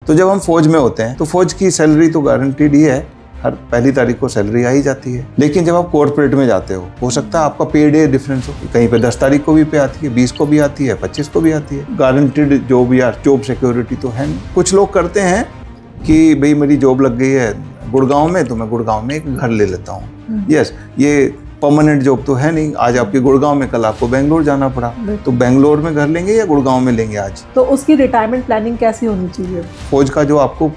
तो जब हम फौज में होते हैं तो फौज की सैलरी तो गारंटीड ही है, हर पहली तारीख को सैलरी आ ही जाती है। लेकिन जब आप कॉर्पोरेट में जाते हो सकता है आपका पे डे डिफरेंस हो, कहीं पे 10 तारीख को भी पे आती है, 20 को भी आती है, 25 को भी आती है। गारंटीड जॉब या जॉब सिक्योरिटी तो है नहीं। कुछ लोग करते हैं कि भाई मेरी जॉब लग गई है गुड़गांव में तो मैं गुड़गांव में एक घर ले लेता हूँ। यस, ये परमानेंट जॉब तो है नहीं। आज आपके गुड़गांव में, कल आपको बेंगलोर जाना पड़ा, तो बेंगलोर में घर लेंगे या गुड़गांव में लेंगे आज? तो उसकी रिटायरमेंट प्लानिंग कैसी होनी चाहिए? फौज का जो आपको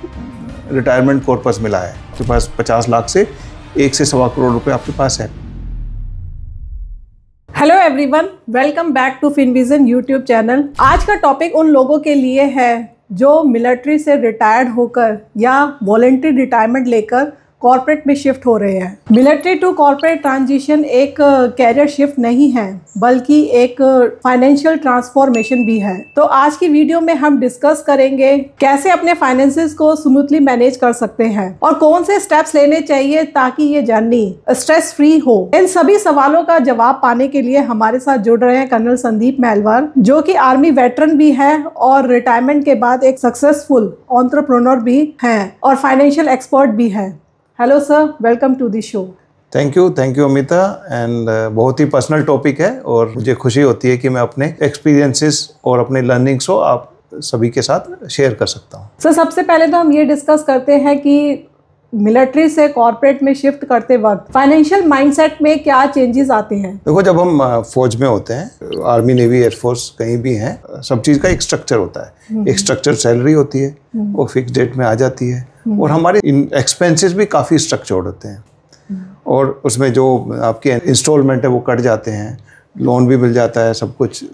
रिटायरमेंट कॉर्पस मिला है, आपके पास 50 लाख से 1 से 1.25 करोड़ रुपए आपके पास है। Hello everyone, welcome back to Finvision YouTube channel. आज का टॉपिक उन लोगों के लिए है जो मिलिट्री से रिटायर्ड होकर या वॉलंटरी रिटायरमेंट लेकर कॉर्पोरेट में शिफ्ट हो रहे हैं। मिलिट्री टू कॉर्पोरेट ट्रांजिशन एक कैरियर शिफ्ट नहीं है, बल्कि एक फाइनेंशियल ट्रांसफॉर्मेशन भी है। तो आज की वीडियो में हम डिस्कस करेंगे कैसे अपने फाइनेंसेस को स्मूथली मैनेज कर सकते हैं और कौन से स्टेप्स लेने चाहिए ताकि ये जर्नी स्ट्रेस फ्री हो। इन सभी सवालों का जवाब पाने के लिए हमारे साथ जुड़ रहे हैं कर्नल संदीप महलवार, जो कि आर्मी वेटरन भी है और रिटायरमेंट के बाद एक सक्सेसफुल एंटरप्रेन्योर भी हैं और फाइनेंशियल एक्सपर्ट भी है। Hello sir, welcome to the show. Thank you Amita. And बहुत ही पर्सनल टॉपिक है और मुझे खुशी होती है कि मैं अपने एक्सपीरियंसेस और अपने लर्निंग्स को आप सभी के साथ शेयर कर सकता हूँ। सर, सबसे पहले तो हम ये डिस्कस करते हैं कि मिलिट्री से कॉर्पोरेट में शिफ्ट करते वक्त फाइनेंशियल माइंडसेट में क्या चेंजेस आते हैं? देखो, जब हम फौज में होते हैं, आर्मी नेवी एयरफोर्स कहीं भी हैं, सब चीज़ का एक स्ट्रक्चर होता है। एक स्ट्रक्चर सैलरी होती है, वो फिक्स डेट में आ जाती है और हमारे एक्सपेंसेस भी काफ़ी स्ट्रक्चर्ड होते हैं और उसमें जो आपके इंस्टॉलमेंट है वो कट जाते हैं, लोन भी मिल जाता है, सब कुछ,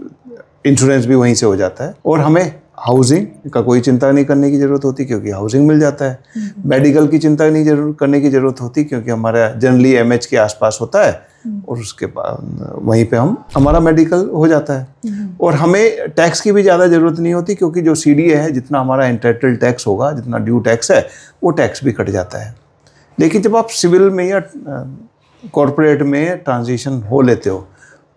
इंश्योरेंस भी वहीं से हो जाता है और हमें हाउसिंग का कोई चिंता नहीं करने की ज़रूरत होती क्योंकि हाउसिंग मिल जाता है। मेडिकल की चिंता नहीं करने की ज़रूरत होती क्योंकि हमारा जनरली एमएच के आसपास होता है और उसके बाद वहीं पे हमारा मेडिकल हो जाता है। और हमें टैक्स की भी ज़्यादा ज़रूरत नहीं होती क्योंकि जो सीडीए है, जितना हमारा एंटाइटल टैक्स होगा, जितना ड्यू टैक्स है, वो टैक्स भी कट जाता है। लेकिन जब आप सिविल में या कॉरपोरेट में ट्रांजिशन हो लेते हो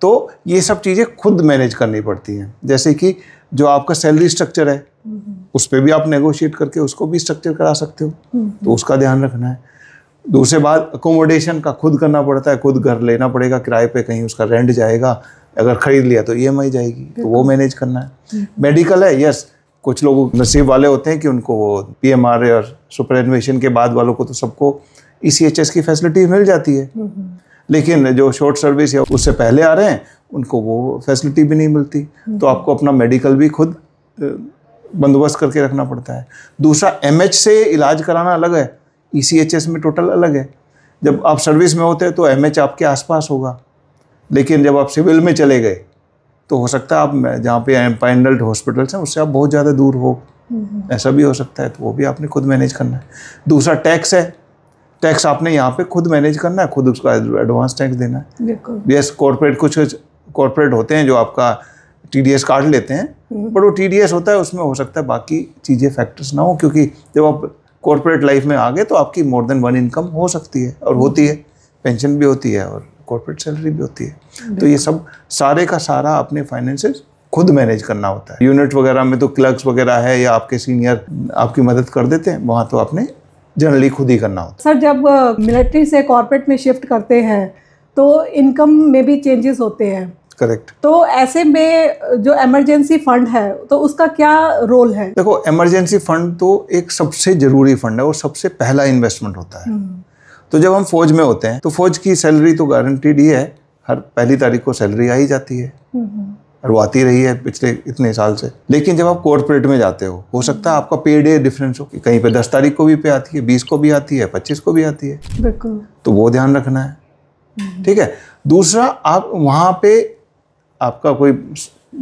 तो ये सब चीज़ें खुद मैनेज करनी पड़ती हैं। जैसे कि जो आपका सैलरी स्ट्रक्चर है उस पर भी आप नेगोशिएट करके उसको भी स्ट्रक्चर करा सकते हो, तो उसका ध्यान रखना है। दूसरे बात, अकोमोडेशन का खुद करना पड़ता है, खुद घर लेना पड़ेगा किराए पे, कहीं उसका रेंट जाएगा, अगर खरीद लिया तो ईएमआई जाएगी, तो वो मैनेज करना है। मेडिकल है, यस, कुछ लोग नसीब वाले होते हैं कि उनको वो पीएमआरए और सुपरएनुएशन के बाद वालों को तो सबको ईसीएचएस की फैसिलिटी मिल जाती है, लेकिन जो शॉर्ट सर्विस या उससे पहले आ रहे हैं उनको वो फैसिलिटी भी नहीं मिलती, तो आपको अपना मेडिकल भी खुद बंदोबस्त करके रखना पड़ता है। दूसरा, एमएच से इलाज कराना अलग है, ईसीएचएस में टोटल अलग है। जब आप सर्विस में होते हैं तो एमएच आपके आसपास होगा, लेकिन जब आप सिविल में चले गए तो हो सकता है आप जहाँ पे एम्पाइंडल्ड हॉस्पिटल्स हैं उससे आप बहुत ज़्यादा दूर हो, ऐसा भी हो सकता है, तो वो भी आपने खुद मैनेज करना है। दूसरा, टैक्स है, टैक्स आपने यहाँ पे खुद मैनेज करना है, खुद उसका एडवांस टैक्स देना है। यस, कॉर्पोरेट, कुछ कॉर्पोरेट होते हैं जो आपका टीडीएस काट लेते हैं, बट वो टीडीएस होता है, उसमें हो सकता है बाकी चीज़ें फैक्टर्स ना हो, क्योंकि जब आप कॉर्पोरेट लाइफ में आ गए तो आपकी मोर देन वन इनकम हो सकती है और होती है, पेंशन भी होती है और कॉर्पोरेट सैलरी भी होती है। तो ये सब सारे का सारा अपने फाइनेंसेस खुद मैनेज करना होता है। यूनिट वगैरह में तो क्लर्क्स वगैरह है या आपके सीनियर आपकी मदद कर देते हैं, वहाँ तो आपने जनरली खुद ही करना होता है। सर, जब मिलिट्री से कॉर्पोरेट में शिफ्ट करते हैं तो इनकम में भी चेंजेस होते हैं। करेक्ट। तो ऐसे में जो इमरजेंसी फंड है तो उसका क्या रोल है? देखो, इमरजेंसी फंड तो एक सबसे ज़रूरी फंड है और सबसे पहला इन्वेस्टमेंट होता है। तो जब हम फौज में होते हैं तो फौज की सैलरी तो गारंटीड ही है, हर पहली तारीख को सैलरी आ ही जाती है और वो आती रही है पिछले इतने साल से। लेकिन जब आप कॉर्पोरेट में जाते हो सकता है आपका पे डे डिफरेंस हो, कहीं पे 10 तारीख को भी पे आती है, 20 को भी आती है, 25 को भी आती है, बिल्कुल, तो वो ध्यान रखना है। ठीक है। दूसरा, आप वहाँ पे आपका कोई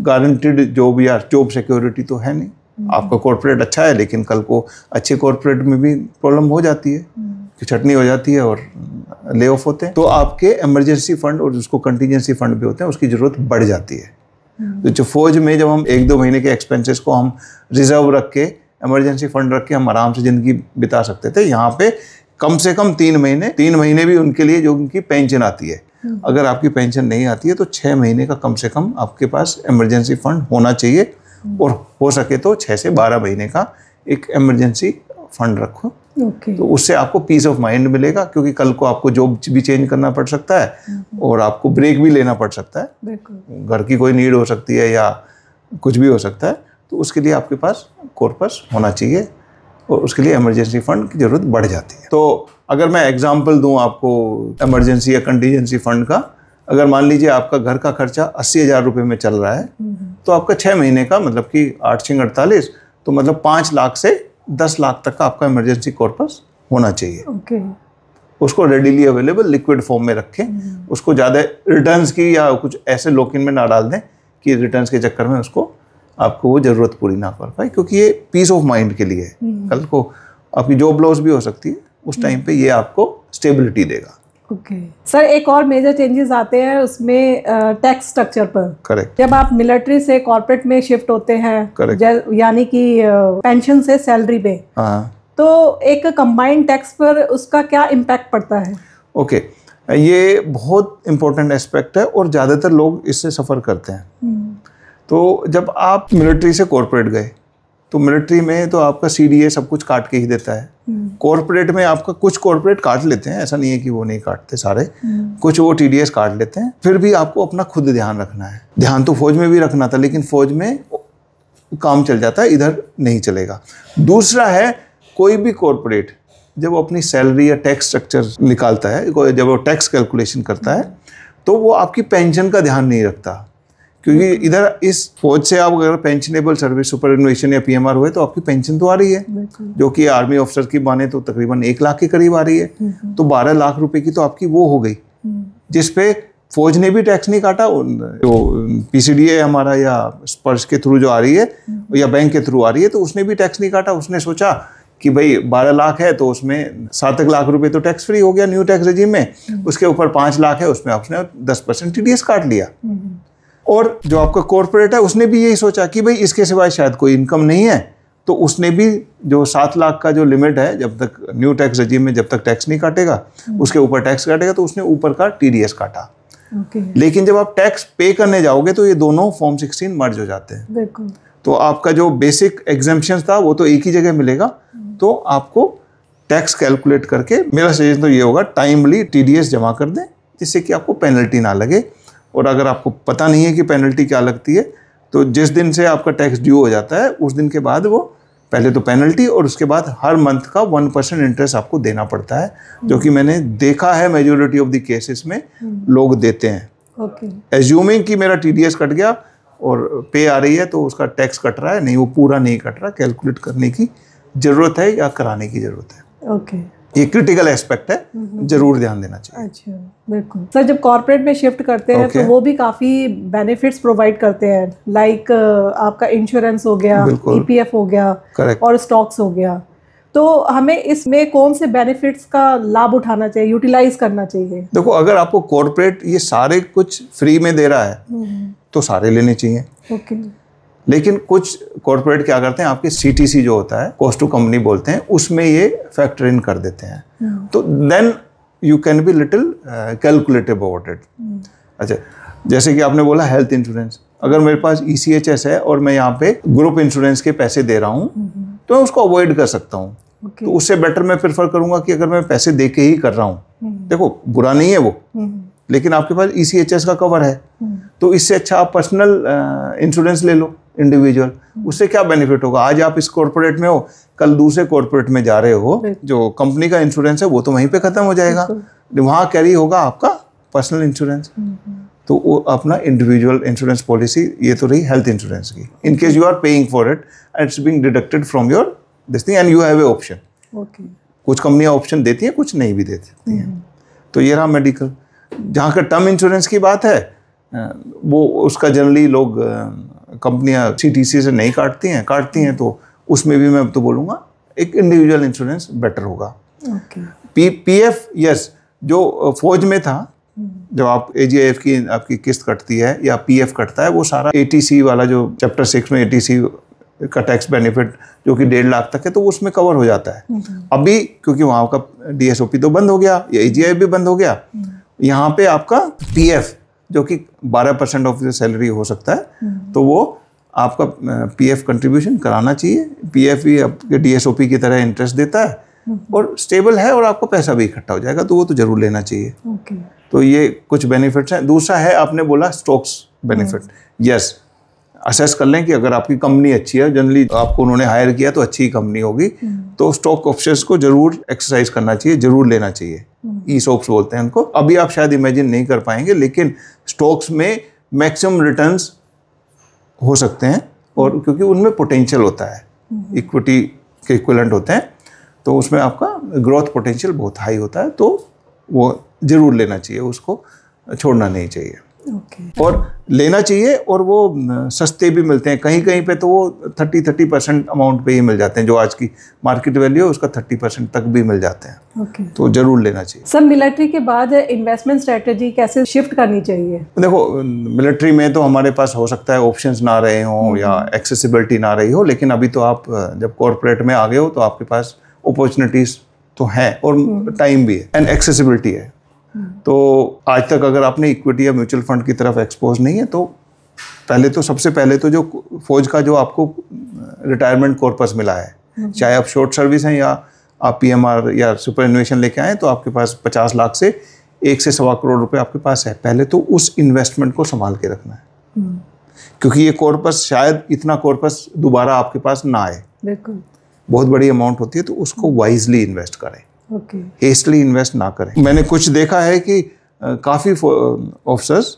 गारंटीड जॉब या जॉब सिक्योरिटी तो है नहीं। आपका कॉर्पोरेट अच्छा है, लेकिन कल को अच्छे कॉर्पोरेट में भी प्रॉब्लम हो जाती है, छटनी हो जाती है और ले ऑफ होते हैं, तो आपके इमरजेंसी फंड और जिसको कंटीजेंसी फंड भी होते हैं उसकी ज़रूरत बढ़ जाती है। तो जो फौज में जब हम 1-2 महीने के एक्सपेंसेस को हम रिजर्व रख के, इमरजेंसी फंड रख के हम आराम से ज़िंदगी बिता सकते थे, यहाँ पे कम से कम 3 महीने भी उनके लिए जो उनकी पेंशन आती है, अगर आपकी पेंशन नहीं आती है तो 6 महीने का कम से कम आपके पास इमरजेंसी फंड होना चाहिए और हो सके तो 6 से 12 महीने का एक इमरजेंसी फंड रखो। ओके। तो उससे आपको पीस ऑफ माइंड मिलेगा, क्योंकि कल को आपको जॉब भी चेंज करना पड़ सकता है और आपको ब्रेक भी लेना पड़ सकता है। बिल्कुल। घर की कोई नीड हो सकती है या कुछ भी हो सकता है, तो उसके लिए आपके पास कॉर्पस होना चाहिए और उसके लिए इमरजेंसी फंड की ज़रूरत बढ़ जाती है। तो अगर मैं एग्जांपल दूं आपको इमरजेंसी या कंटीजेंसी फंड का, अगर मान लीजिए आपका घर का खर्चा 80,000 रुपये में चल रहा है, तो आपका 6 महीने का मतलब कि 8×48, तो मतलब 5 लाख से 10 लाख तक का आपका इमरजेंसी कॉर्पस होना चाहिए। ओके। उसको रेडिली अवेलेबल लिक्विड फॉर्म में रखें, उसको ज़्यादा रिटर्न्स की या कुछ ऐसे लोकिन में ना डाल दें कि रिटर्न्स के चक्कर में उसको आपको वो ज़रूरत पूरी ना कर पाए, क्योंकि ये पीस ऑफ माइंड के लिए है। कल को आपकी जॉब लॉस भी हो सकती है, उस टाइम पे ये आपको स्टेबिलिटी देगा। ओके सर, एक और मेजर चेंजेस आते हैं उसमें टैक्स स्ट्रक्चर पर। करेक्ट। जब आप मिलिट्री से कॉर्पोरेट में शिफ्ट होते हैं, यानी कि पेंशन से सैलरी पे, हाँ, तो एक कंबाइंड टैक्स पर उसका क्या इम्पैक्ट पड़ता है? ओके, ये बहुत इंपॉर्टेंट एस्पेक्ट है और ज़्यादातर लोग इससे सफ़र करते हैं। तो जब आप मिलिट्री से कॉर्पोरेट गए, तो मिलिट्री में तो आपका CDA सब कुछ काट के ही देता है। कॉर्पोरेट में आपका कुछ कॉर्पोरेट काट लेते हैं, ऐसा नहीं है कि वो नहीं काटते सारे, कुछ वो TDS काट लेते हैं। फिर भी आपको अपना खुद ध्यान रखना है। ध्यान तो फौज में भी रखना था, लेकिन फौज में काम चल जाता है, इधर नहीं चलेगा। दूसरा है, कोई भी कॉर्पोरेट जब वो अपनी सैलरी या टैक्स स्ट्रक्चर निकालता है, जब वो टैक्स कैलकुलेशन करता है, तो वो आपकी पेंशन का ध्यान नहीं रखता। क्योंकि इधर इस फौज से आप अगर पेंशनेबल सर्विस सुपरएनुएशन या PMR हुए तो आपकी पेंशन तो आ रही है, जो कि आर्मी ऑफिसर की माने तो तकरीबन 1 लाख के करीब आ रही है। तो 12 लाख रुपए की तो आपकी वो हो गई, जिसपे फौज ने भी टैक्स नहीं काटा। जो PCDA हमारा या स्पर्श के थ्रू जो आ रही है या बैंक के थ्रू आ रही है, तो उसने भी टैक्स नहीं काटा। उसने सोचा कि भाई 12 लाख है तो उसमें 7 लाख रुपए तो टैक्स फ्री हो गया न्यू टैक्स रेजिम में, उसके ऊपर 5 लाख है, उसमें आपने 10% TDS काट लिया। और जो आपका कॉर्पोरेट है उसने भी यही सोचा कि भाई इसके सिवाय शायद कोई इनकम नहीं है, तो उसने भी जो 7 लाख का जो लिमिट है, जब तक न्यू टैक्स रेजिम में जब तक टैक्स नहीं काटेगा उसके ऊपर टैक्स काटेगा, तो उसने ऊपर का TDS काटा। लेकिन जब आप टैक्स पे करने जाओगे तो ये दोनों फॉर्म 16 मर्ज हो जाते हैं। बिल्कुल। तो आपका जो बेसिक एग्जेम्पशन था वो तो एक ही जगह मिलेगा। तो आपको टैक्स कैलकुलेट करके, मेरा सजेशन तो ये होगा, टाइमली TDS जमा कर दें, जिससे कि आपको पेनल्टी ना लगे। और अगर आपको पता नहीं है कि पेनल्टी क्या लगती है, तो जिस दिन से आपका टैक्स ड्यू हो जाता है उस दिन के बाद वो पहले तो पेनल्टी और उसके बाद हर मंथ का 1% इंटरेस्ट आपको देना पड़ता है, जो कि मैंने देखा है मेजॉरिटी ऑफ द केसेस में लोग देते हैं। एज्यूमिंग कि मेरा TDS कट गया और पे आ रही है तो उसका टैक्स कट रहा है, नहीं वो पूरा नहीं कट रहा, कैलकुलेट करने की ज़रूरत है या कराने की ज़रूरत है। ओके, ये क्रिटिकल एस्पेक्ट है, जरूर ध्यान देना चाहिए। अच्छा, बिल्कुल सर। जब कॉर्पोरेट में शिफ्ट करते हैं तो वो भी काफ़ी बेनिफिट्स प्रोवाइड करते हैं, लाइक आपका इंश्योरेंस हो गया, EPF हो गया, और स्टॉक्स हो गया। तो हमें इसमें कौन से बेनिफिट्स का लाभ उठाना चाहिए, यूटिलाइज करना चाहिए? देखो, अगर आपको कॉर्पोरेट ये सारे कुछ फ्री में दे रहा है तो सारे लेने चाहिए। ओके। लेकिन कुछ कॉर्पोरेट क्या करते हैं, आपके CTC जो होता है, कॉस्ट टू कंपनी बोलते हैं, उसमें ये फैक्टर इन कर देते हैं। तो then you can be little calculative about it. अच्छा, जैसे कि आपने बोला हेल्थ इंश्योरेंस, अगर मेरे पास ECHS है और मैं यहाँ पे ग्रुप इंश्योरेंस के पैसे दे रहा हूँ, तो मैं उसको अवॉइड कर सकता हूँ। तो उससे बेटर मैं प्रेफर करूँगा कि अगर मैं पैसे दे के ही कर रहा हूँ, देखो बुरा नहीं है वो, लेकिन आपके पास ECHS का कवर है, तो इससे अच्छा आप पर्सनल इंश्योरेंस ले लो इंडिविजुअल। उससे क्या बेनिफिट होगा, आज आप इस कॉर्पोरेट में हो, कल दूसरे कॉर्पोरेट में जा रहे हो, जो कंपनी का इंश्योरेंस है वो तो वहीं पे खत्म हो जाएगा, वहाँ कैरी होगा आपका पर्सनल इंश्योरेंस। तो वो अपना इंडिविजुअल इंश्योरेंस पॉलिसी, ये तो रही हेल्थ इंश्योरेंस की, in case you are paying for it and it's being deducted from your this thing and you have a option. कुछ कंपनियां ऑप्शन देती हैं, कुछ नहीं भी देती हैं। तो ये रहा मेडिकल। जहाँ का टर्म इंश्योरेंस की बात है, वो उसका जनरली लोग कंपनियां CTC से नहीं काटती हैं, तो उसमें भी मैं तो बोलूँगा एक इंडिविजुअल इंश्योरेंस बेटर होगा। PF, यस, जो फौज में था, जब आप AGIF की आपकी किस्त कटती है या PF कटता है, वो सारा ATC वाला जो चैप्टर 6 में ATC का टैक्स बेनिफिट जो कि 1.5 लाख तक है, तो उसमें कवर हो जाता है। अभी क्योंकि वहाँ का DSOP तो बंद हो गया या AGIF भी बंद हो गया, यहाँ पे आपका PF जो कि 12% ऑफ द सैलरी हो सकता है, तो वो आपका पीएफ कंट्रीब्यूशन कराना चाहिए। पीएफ भी आपके डीएसओपी की तरह इंटरेस्ट देता है और स्टेबल है और आपको पैसा भी इकट्ठा हो जाएगा, तो वो तो जरूर लेना चाहिए। तो ये कुछ बेनिफिट्स हैं। दूसरा है, आपने बोला स्टॉक्स बेनिफिट। यस, असेस कर लें कि अगर आपकी कंपनी अच्छी है, जनरली आपको उन्होंने हायर किया तो अच्छी कंपनी होगी, तो स्टॉक ऑप्शंस को जरूर एक्सरसाइज करना चाहिए, जरूर लेना चाहिए। ईसॉप्स बोलते हैं उनको। अभी आप शायद इमेजिन नहीं कर पाएंगे, लेकिन स्टॉक्स में मैक्सिमम रिटर्न्स हो सकते हैं, और क्योंकि उनमें पोटेंशियल होता है, इक्विटी के इक्विवेलेंट होते हैं, तो उसमें आपका ग्रोथ पोटेंशियल बहुत हाई होता है, तो वो जरूर लेना चाहिए, उसको छोड़ना नहीं चाहिए। और लेना चाहिए, और वो सस्ते भी मिलते हैं। कहीं कहीं पे तो वो 30% अमाउंट पे ही मिल जाते हैं, जो आज की मार्केट वैल्यू है उसका 30% तक भी मिल जाते हैं। तो जरूर लेना चाहिए। सब मिलिट्री के बाद इन्वेस्टमेंट स्ट्रेटजी कैसे शिफ्ट करनी चाहिए? देखो, मिलिट्री में तो हमारे पास हो सकता है ऑप्शंस ना रहे हों या एक्सेसिबिलिटी ना रही हो, लेकिन अभी तो आप जब कॉर्पोरेट में आ गए हो तो आपके पास अपॉर्चुनिटीज तो हैं, और टाइम भी है एंड एक्सेसिबिलिटी है। तो आज तक अगर आपने इक्विटी या म्यूचुअल फंड की तरफ एक्सपोज नहीं है, तो पहले तो सबसे पहले तो जो फौज का जो आपको रिटायरमेंट कॉर्पस मिला है, चाहे आप शॉर्ट सर्विस हैं या आप पीएमआर या सुपर इन्वेशन लेके आए, तो आपके पास 50 लाख से 1 से सवा करोड़ रुपए आपके पास है। पहले तो उस इन्वेस्टमेंट को संभाल के रखना है, क्योंकि ये कॉर्पस, शायद इतना कॉर्पस दोबारा आपके पास ना आए। बिल्कुल, बहुत बड़ी अमाउंट होती है, तो उसको वाइजली इन्वेस्ट करें, हेस्टली इन्वेस्ट ना करें। मैंने कुछ देखा है कि काफ़ी ऑफिसर्स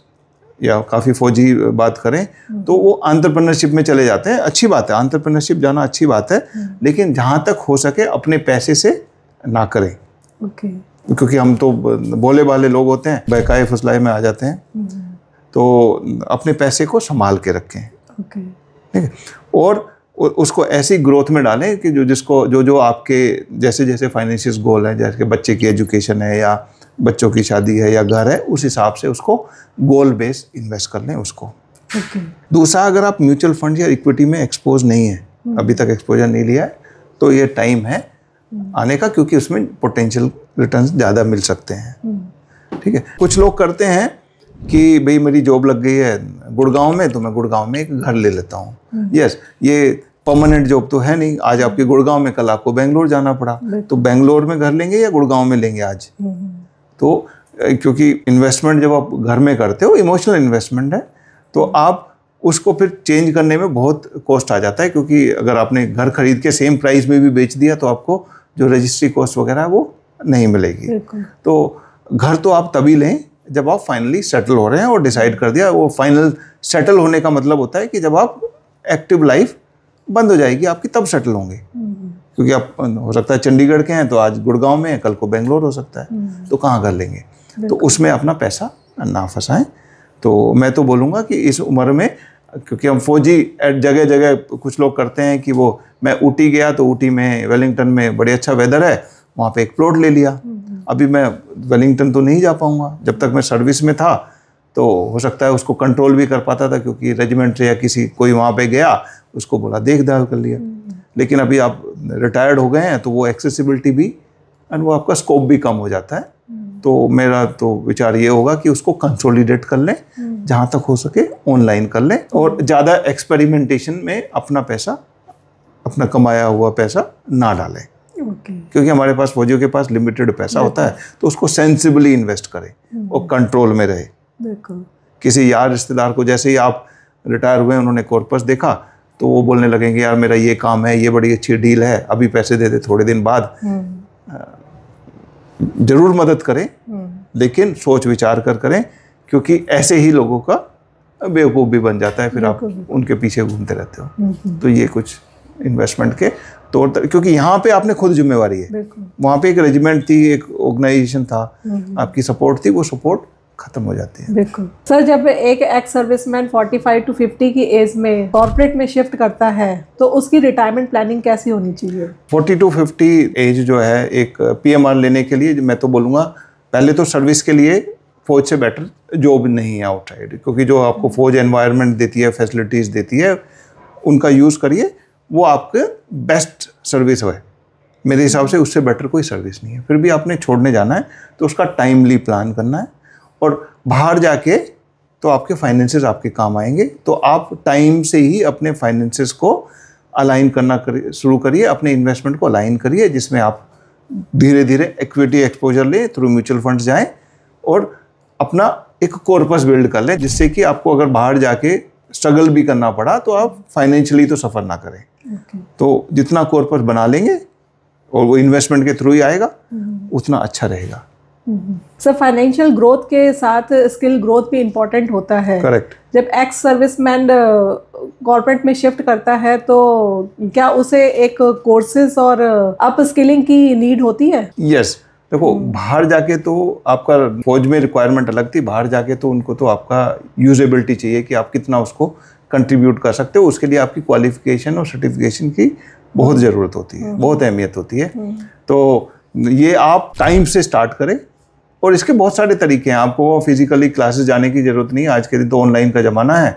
या काफ़ी फौजी बात करें तो वो एंटरप्रेन्योरशिप में चले जाते हैं। अच्छी बात है, एंटरप्रेन्योरशिप जाना अच्छी बात है, लेकिन जहाँ तक हो सके अपने पैसे से ना करें। क्योंकि हम तो बोले वाले लोग होते हैं, बहकाए फुसलाए में आ जाते हैं। तो अपने पैसे को संभाल के रखें, ठीक है, और उसको ऐसी ग्रोथ में डालें कि जो आपके जैसे जैसे फाइनेंशियल गोल है, जैसे बच्चे की एजुकेशन है या बच्चों की शादी है या घर है, उस हिसाब से उसको गोल बेस इन्वेस्ट कर लें उसको। दूसरा, अगर आप म्यूचुअल फंड या इक्विटी में एक्सपोज नहीं है, अभी तक एक्सपोजर नहीं लिया है, तो ये टाइम है आने का, क्योंकि उसमें पोटेंशियल रिटर्न ज़्यादा मिल सकते हैं। ठीक है, कुछ लोग करते हैं कि भाई मेरी जॉब लग गई है गुड़गांव में, तो मैं गुड़गांव में एक घर ले लेता हूँ। यस, ये परमानेंट जॉब तो है नहीं। आज आपके गुड़गांव में, कल आपको बेंगलोर जाना पड़ा, तो बेंगलोर में घर लेंगे या गुड़गांव में लेंगे आज? तो क्योंकि इन्वेस्टमेंट जब आप घर में करते हो, इमोशनल इन्वेस्टमेंट है, तो आप उसको फिर चेंज करने में बहुत कॉस्ट आ जाता है, क्योंकि अगर आपने घर खरीद के सेम प्राइस में भी बेच दिया तो आपको जो रजिस्ट्री कॉस्ट वगैरह वो नहीं मिलेगी। तो घर तो आप तभी लें जब आप फाइनली सेटल हो रहे हैं और डिसाइड कर दिया। वो फाइनल सेटल होने का मतलब होता है कि जब आप एक्टिव लाइफ बंद हो जाएगी आपकी, तब सेटल होंगे। क्योंकि आप हो सकता है चंडीगढ़ के हैं तो आज गुड़गांव में है, कल को बेंगलोर हो सकता है, तो कहाँ कर लेंगे? तो उसमें अपना पैसा ना फंसाएं। तो मैं तो बोलूँगा कि इस उम्र में, क्योंकि हम फौजी जगह जगह कुछ लोग करते हैं कि वो, मैं ऊटी गया तो ऊटी में, वेलिंगटन में बड़े अच्छा वेदर है, वहाँ पे एक प्लॉट ले लिया। अभी मैं वेलिंगटन तो नहीं जा पाऊँगा, जब तक मैं सर्विस में था तो हो सकता है उसको कंट्रोल भी कर पाता था, क्योंकि रेजिमेंट या कोई वहाँ पे गया, उसको बोला देखभाल कर लिया। लेकिन अभी आप रिटायर्ड हो गए हैं तो वो एक्सेसिबिलिटी भी एंड वो आपका स्कोप भी कम हो जाता है। तो मेरा तो विचार ये होगा कि उसको कंसोलिडेट कर लें, जहाँ तक हो सके ऑनलाइन कर लें, और ज़्यादा एक्सपेरिमेंटेशन में अपना पैसा, अपना कमाया हुआ पैसा ना डालें। क्योंकि हमारे पास, फौजियों के पास लिमिटेड पैसा होता है, तो उसको सेंसिबली इन्वेस्ट करें और कंट्रोल में रहे। किसी यार रिश्तेदार को, जैसे ही आप रिटायर हुए, उन्होंने कॉर्पस देखा तो वो बोलने लगेंगे यार मेरा ये काम है, ये बड़ी अच्छी डील है, अभी पैसे दे दे, थोड़े दिन बाद। जरूर मदद करें, लेकिन सोच विचार कर करें, क्योंकि ऐसे ही लोगों का बेवकूफ़ भी बन जाता है, फिर आप उनके पीछे घूमते रहते हो। तो ये कुछ इन्वेस्टमेंट के तौर पर, क्योंकि यहाँ पे आपने खुद जिम्मेवारी है, वहाँ पे एक रेजिमेंट थी, एक ऑर्गेनाइजेशन था, आपकी सपोर्ट थी, वो सपोर्ट खत्म हो जाती है। बिल्कुल सर, जब एक एक्स सर्विसमैन 45 to 50 की एज में कॉर्पोरेट में शिफ्ट करता है तो उसकी रिटायरमेंट प्लानिंग कैसी होनी चाहिए? 40 to 50 एज जो है, एक पीएमआर लेने के लिए मैं तो बोलूँगा, पहले तो सर्विस के लिए फौज से बेटर जॉब नहीं है आउटसाइड, क्योंकि जो आपको फौज एनवायरनमेंट देती है, फैसिलिटीज़ देती है, उनका यूज़ करिए, वो आपके बेस्ट सर्विस है। मेरे हिसाब से उससे बेटर कोई सर्विस नहीं है। फिर भी आपने छोड़ने जाना है तो उसका टाइमली प्लान करना है, और बाहर जाके तो आपके फाइनेंसेस आपके काम आएंगे। तो आप टाइम से ही अपने फाइनेंसेस को अलाइन करना शुरू करिए, अपने इन्वेस्टमेंट को अलाइन करिए, जिसमें आप धीरे धीरे इक्विटी एक्सपोजर लें, थ्रू म्यूचुअल फंड्स जाएं और अपना एक कॉर्पस बिल्ड कर लें, जिससे कि आपको अगर बाहर जाके स्ट्रगल भी करना पड़ा तो आप फाइनेंशियली तो सफ़र ना करें। तो जितना कॉर्पस बना लेंगे और वो इन्वेस्टमेंट के थ्रू ही आएगा, उतना अच्छा रहेगा। सर, फाइनेंशियल ग्रोथ के साथ स्किल ग्रोथ भी इम्पोर्टेंट होता है। करेक्ट। जब एक्स सर्विसमैन कॉर्पोरेट में शिफ्ट करता है तो क्या उसे एक कोर्सेज और अप स्किलिंग की नीड होती है? यस। देखो, बाहर जाके तो आपका फौज में रिक्वायरमेंट अलग थी, बाहर जाके तो उनको तो आपका यूजेबिलिटी चाहिए कि आप कितना उसको कंट्रीब्यूट कर सकते हो। उसके लिए आपकी क्वालिफिकेशन और सर्टिफिकेशन की बहुत ज़रूरत होती है, बहुत अहमियत होती है। तो ये आप टाइम से स्टार्ट करें और इसके बहुत सारे तरीके हैं। आपको फिजिकली क्लासेस जाने की ज़रूरत नहीं है, आज के दिन तो ऑनलाइन का ज़माना है।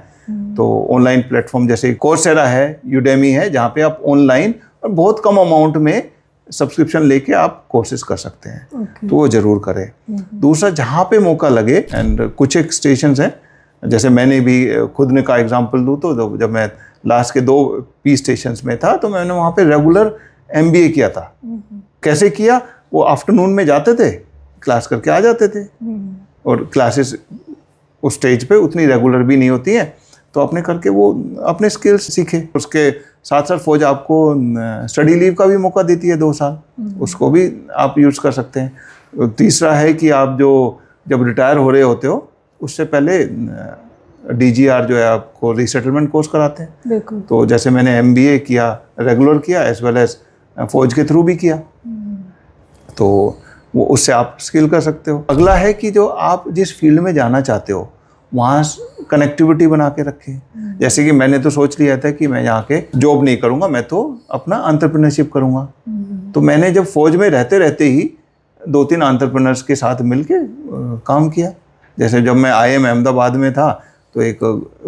तो ऑनलाइन प्लेटफॉर्म जैसे कोर्सेरा है, यूडेमी है, जहाँ पे आप ऑनलाइन और बहुत कम अमाउंट में सब्सक्रिप्शन लेके आप कोर्सेज कर सकते हैं। तो वो ज़रूर करें। दूसरा, जहाँ पे मौका लगे, एंड कुछ एक स्टेशंस हैं, जैसे मैंने भी खुद ने का एग्जांपल दूँ तो जब मैं लास्ट के 2 पी स्टेशंस में था तो मैंने वहाँ पे रेगुलर MBA किया था। कैसे किया? वो आफ्टरनून में जाते थे, क्लास करके आ जाते थे, और क्लासेस उस स्टेज पे उतनी रेगुलर भी नहीं होती हैं, तो अपने करके वो अपने स्किल्स सीखे। उसके साथ साथ फौज आपको स्टडी लीव का भी मौका देती है 2 साल, उसको भी आप यूज़ कर सकते हैं। तीसरा है कि आप जब रिटायर हो रहे होते हो उससे पहले DGR जो है आपको रीसेटलमेंट कोर्स कराते हैं। तो जैसे मैंने MBA किया, रेगुलर किया, एज वेल एज फौज के थ्रू भी किया, तो वो उससे आप स्किल कर सकते हो। अगला है कि जो आप जिस फील्ड में जाना चाहते हो वहाँ कनेक्टिविटी बना के रखें। जैसे कि मैंने तो सोच लिया था कि मैं यहाँ के जॉब नहीं करूँगा, मैं तो अपना एंटरप्रेन्योरशिप करूँगा। तो मैंने जब फौज में रहते रहते ही 2-3 एंटरप्रेन्योर्स के साथ मिलके काम किया। जैसे जब मैं IIM अहमदाबाद में था तो एक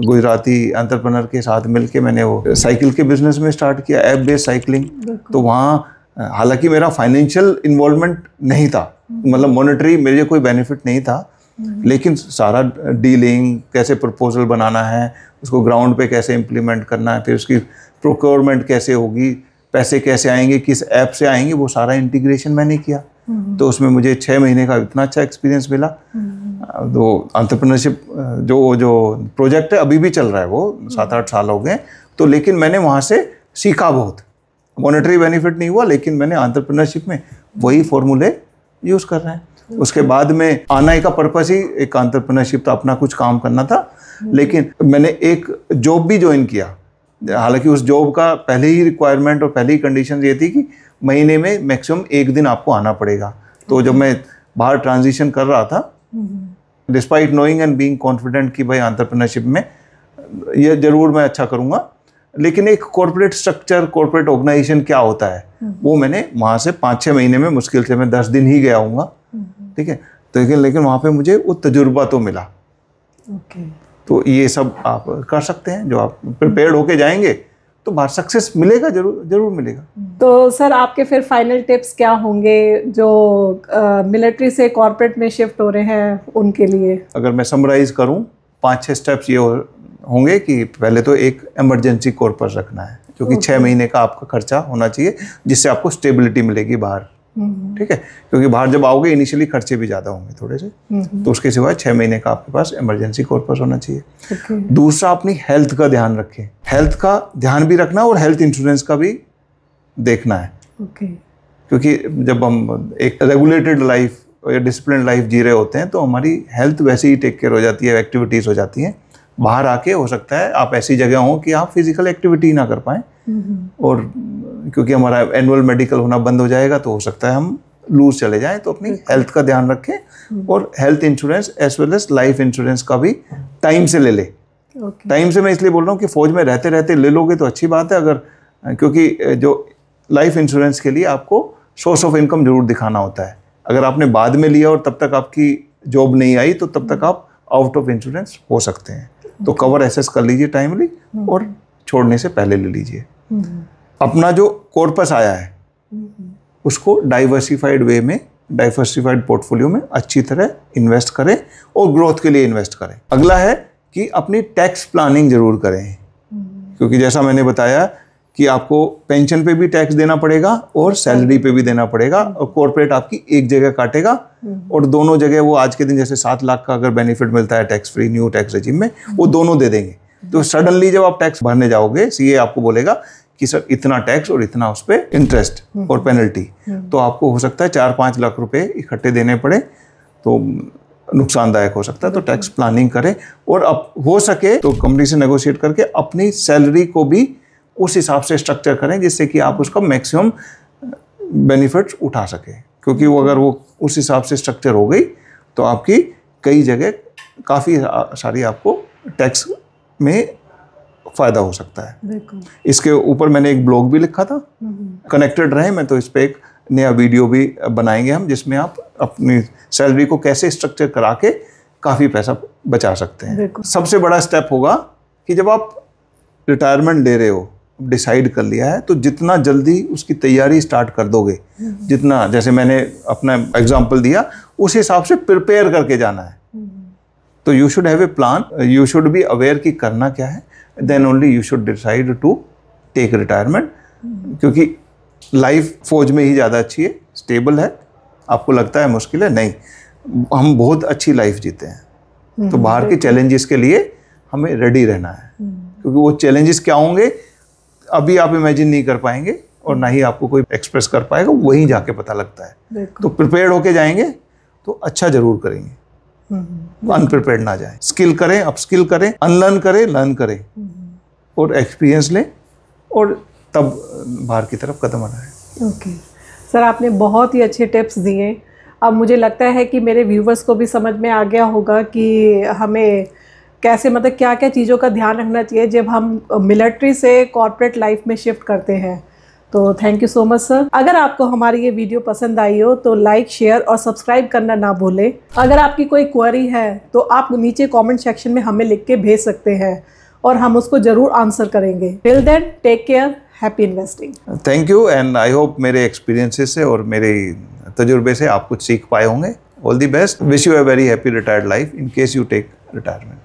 गुजराती एंटरप्रेन्योर के साथ मिलके मैंने वो साइकिल के बिजनेस में स्टार्ट किया, ऐप बेस्ड साइकिलिंग। तो वहाँ हालांकि मेरा फाइनेंशियल इन्वॉल्वमेंट नहीं था, मतलब मॉनेटरी मेरे कोई बेनिफिट नहीं था, लेकिन सारा डीलिंग, कैसे प्रपोजल बनाना है, उसको ग्राउंड पे कैसे इम्प्लीमेंट करना है, फिर उसकी प्रोक्योरमेंट कैसे होगी, पैसे कैसे आएंगे, किस ऐप से आएंगे, वो सारा इंटीग्रेशन मैंने किया। तो उसमें मुझे 6 महीने का इतना अच्छा एक्सपीरियंस मिला। तो एंटरप्रेन्योरशिप जो प्रोजेक्ट है अभी भी चल रहा है, वो 7-8 साल हो गए। तो लेकिन मैंने वहाँ से सीखा बहुत। मॉनेटरी बेनिफिट नहीं हुआ, लेकिन मैंने एंटरप्रेन्योरशिप में वही फॉर्मूले यूज़ कर रहे हैं। उसके बाद में आने का पर्पस ही एक एंटरप्रेन्योरशिप था, अपना कुछ काम करना था। लेकिन मैंने एक जॉब भी ज्वाइन किया, हालांकि उस जॉब का पहले ही रिक्वायरमेंट और पहले ही कंडीशन ये थी कि महीने में मैक्सिमम 1 दिन आपको आना पड़ेगा। तो जब मैं बाहर ट्रांजिशन कर रहा था, despite knowing and being confident कि भाई एंटरप्रेन्योरशिप में ये ज़रूर मैं अच्छा करूँगा, लेकिन एक कॉर्पोरेट स्ट्रक्चर, कॉर्पोरेट ऑर्गेनाइजेशन क्या होता है, वो मैंने वहाँ से 5-6 महीने में मुश्किल से मैं 10 दिन ही गया हूँगा, ठीक है। तो लेकिन वहाँ पे मुझे वो तजुर्बा तो मिला। तो ये सब आप कर सकते हैं, जो आप प्रिपेयर्ड होके जाएंगे तो बाहर सक्सेस मिलेगा, जरूर मिलेगा। तो सर, आपके फिर फाइनल टिप्स क्या होंगे जो मिलिट्री से कॉर्पोरेट में शिफ्ट हो रहे हैं उनके लिए? अगर मैं समराइज करूं, 5-6 स्टेप्स ये होंगे कि पहले तो एक इमरजेंसी कॉर्पस रखना है, जो कि 6 महीने का आपका खर्चा होना चाहिए, जिससे आपको स्टेबिलिटी मिलेगी बाहर, ठीक है। क्योंकि बाहर जब आओगे इनिशियली खर्चे भी ज़्यादा होंगे थोड़े से, तो उसके सिवाय 6 महीने का आपके पास इमरजेंसी कॉर्पस होना चाहिए। दूसरा, अपनी हेल्थ का ध्यान रखें, हेल्थ का ध्यान भी रखना और हेल्थ इंश्योरेंस का भी देखना है। क्योंकि जब हम एक रेगुलेटेड लाइफ या डिसिप्लिन लाइफ जी रहे होते हैं तो हमारी हेल्थ वैसे ही टेक केयर हो जाती है, एक्टिविटीज़ हो जाती हैं। बाहर आके हो सकता है आप ऐसी जगह हो कि आप फिजिकल एक्टिविटी ना कर पाएँ, और क्योंकि हमारा एनुअल मेडिकल होना बंद हो जाएगा तो हो सकता है हम लूज चले जाएं। तो अपनी हेल्थ का ध्यान रखें और health insurance as well as life insurance का भी टाइम से ले ले। टाइम से मैं इसलिए बोल रहा हूँ कि फौज में रहते रहते ले लोगे तो अच्छी बात है, अगर क्योंकि जो लाइफ इंश्योरेंस के लिए आपको सोर्स ऑफ इनकम जरूर दिखाना होता है। अगर आपने बाद में लिया और तब तक आपकी जॉब नहीं आई तो तब तक आप आउट ऑफ इंश्योरेंस हो सकते हैं। तो कवर एसेस कर लीजिए टाइमली और छोड़ने से पहले ले लीजिए। अपना जो कॉर्पस आया है उसको डाइवर्सिफाइड वे में डाइवर्सिफाइड पोर्टफोलियो में अच्छी तरह इन्वेस्ट करें और ग्रोथ के लिए इन्वेस्ट करें। अगला है कि अपनी टैक्स प्लानिंग जरूर करें, क्योंकि जैसा मैंने बताया कि आपको पेंशन पे भी टैक्स देना पड़ेगा और सैलरी पे भी देना पड़ेगा, और कॉर्पोरेट आपकी एक जगह काटेगा और दोनों जगह वो आज के दिन जैसे 7 लाख का अगर बेनिफिट मिलता है tax free new tax regime में, वो दोनों दे देंगे। तो सडनली जब आप टैक्स भरने जाओगे, सीए आपको बोलेगा कि सर इतना टैक्स और इतना उस पर इंटरेस्ट और पेनल्टी, तो आपको हो सकता है 4-5 लाख रुपए इकट्ठे देने पड़े, तो नुकसानदायक हो सकता है। तो टैक्स प्लानिंग करें और अब हो सके तो कंपनी से नेगोशिएट करके अपनी सैलरी को भी उस हिसाब से स्ट्रक्चर करें जिससे कि आप उसका मैक्सिमम बेनिफिट्स उठा सकें, क्योंकि वो अगर वो उस हिसाब से स्ट्रक्चर हो गई तो आपकी कई जगह काफ़ी सारी आपको टैक्स में फ़ायदा हो सकता है। इसके ऊपर मैंने एक ब्लॉग भी लिखा था, कनेक्टेड रहे मैं, तो इस पर एक नया वीडियो भी बनाएंगे हम, जिसमें आप अपनी सैलरी को कैसे स्ट्रक्चर करा के काफ़ी पैसा बचा सकते हैं। सबसे बड़ा स्टेप होगा कि जब आप रिटायरमेंट ले रहे हो, डिसाइड कर लिया है, तो जितना जल्दी उसकी तैयारी स्टार्ट कर दोगे, जितना, जैसे मैंने अपना एग्जांपल दिया, उस हिसाब से प्रिपेयर करके जाना है। तो you should have a plan, you should be aware कि करना क्या है, then only you should decide to take retirement, क्योंकि लाइफ फौज में ही ज़्यादा अच्छी है, स्टेबल है। आपको लगता है मुश्किल है, नहीं, हम बहुत अच्छी लाइफ जीते हैं। तो बाहर के चैलेंजेस के लिए हमें रेडी रहना है, क्योंकि वो चैलेंजेस क्या होंगे अभी आप इमेजिन नहीं कर पाएंगे और ना ही आपको कोई एक्सप्रेस कर पाएगा, वहीं जाके पता लगता है। तो प्रिपेयर्ड होके जाएंगे तो अच्छा जरूर करेंगे, अनप्रिपेयर्ड ना जाए। स्किल करें, अपस्किल करें, अनलर्न करें, लर्न करें और एक्सपीरियंस लें और तब बाहर की तरफ कदम बढ़ाएं। ओके सर, आपने बहुत ही अच्छे टिप्स दिए। अब मुझे लगता है कि मेरे व्यूवर्स को भी समझ में आ गया होगा कि हमें कैसे, मतलब क्या क्या चीज़ों का ध्यान रखना चाहिए जब हम मिलिट्री से कॉर्पोरेट लाइफ में शिफ्ट करते हैं। तो thank you so much sir. अगर आपको हमारी ये वीडियो पसंद आई हो तो लाइक, शेयर और सब्सक्राइब करना ना भूलें। अगर आपकी कोई क्वेरी है तो आप नीचे कमेंट सेक्शन में हमें लिख के भेज सकते हैं और हम उसको ज़रूर आंसर करेंगे। Till then, take care, happy investing. Thank you, and I hope मेरे एक्सपीरियंसेस से और मेरे तजुर्बे से आप कुछ सीख पाए होंगे। All the best, wish you a very happy retired life in case you take retirement.